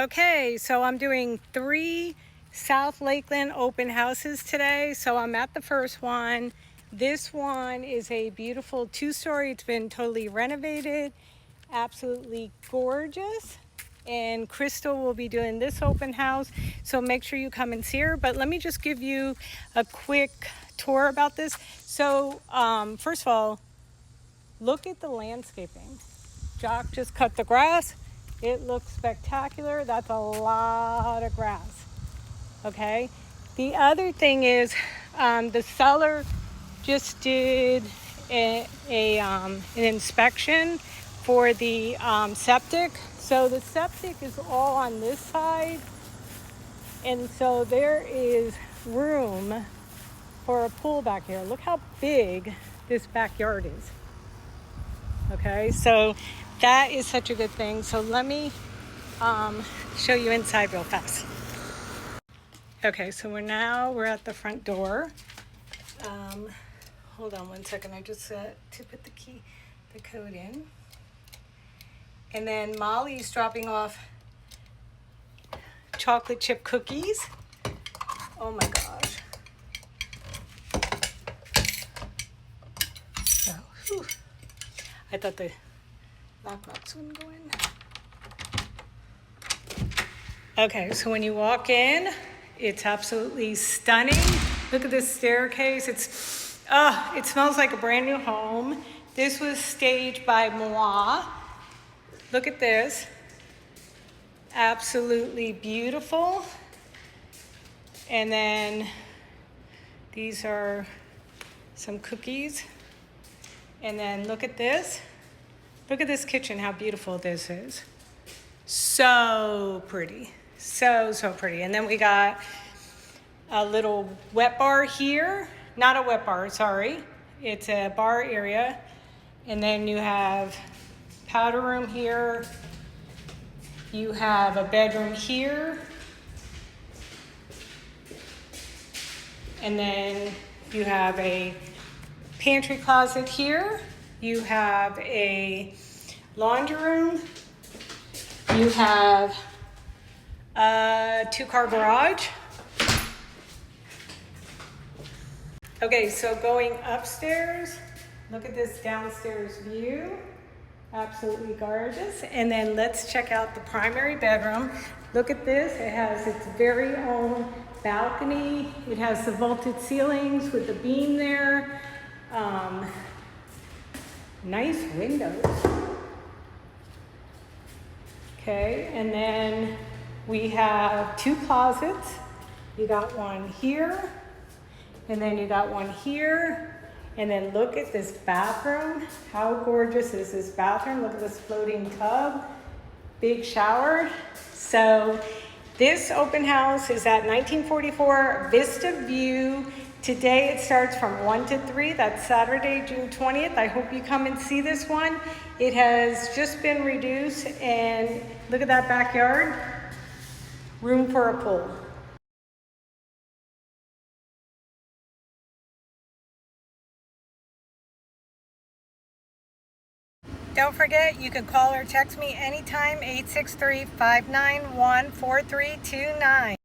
Okay, so I'm doing 3 South Lakeland open houses today. So I'm at the first one. This one is a beautiful 2-story. It's been totally renovated, absolutely gorgeous. And Crystal will be doing this open house, so make sure you come and see her. But let me just give you a quick tour about this. So first of all, look at the landscaping. Jock just cut the grass. It looks spectacular. That's a lot of grass. Okay. The other thing is the seller just did an inspection for the septic. So the septic is all on this side. And so there is room for a pool back here. Look how big this backyard is. Okay, so that is such a good thing. So let me show you inside real fast. Okay, so we're at the front door. Hold on one second. I just to put the code in. And then Molly's dropping off chocolate chip cookies. Oh my gosh. So, whew. I thought the lockbox wouldn't go in. Okay, so when you walk in, it's absolutely stunning. Look at this staircase. It smells like a brand new home. This was staged by Moi. Look at this. Absolutely beautiful. And then these are some cookies. And then look at this. Look at this kitchen, how beautiful this is. So pretty. So pretty. And then we got a little wet bar here. Not a wet bar, sorry. It's a bar area. And then you have powder room here. You have a bedroom here. And then you have a pantry closet here. You have a laundry room. You have a 2-car garage. Okay, so going upstairs, look at this downstairs view. Absolutely gorgeous. And then let's check out the primary bedroom. Look at this. It has its very own balcony. It has the vaulted ceilings with the beam there. Nice windows. Okay, and then we have 2 closets. You got one here, and then you got one here. And then look at this bathroom. How gorgeous is this bathroom? Look at this floating tub, big shower. So this open house is at 1944 Vista View. Today it starts from 1 to 3. That's Saturday, June 20th. I hope you come and see this one. It has just been reduced, and look at that backyard. Room for a pool. Don't forget, you can call or text me anytime, 863-591-4329.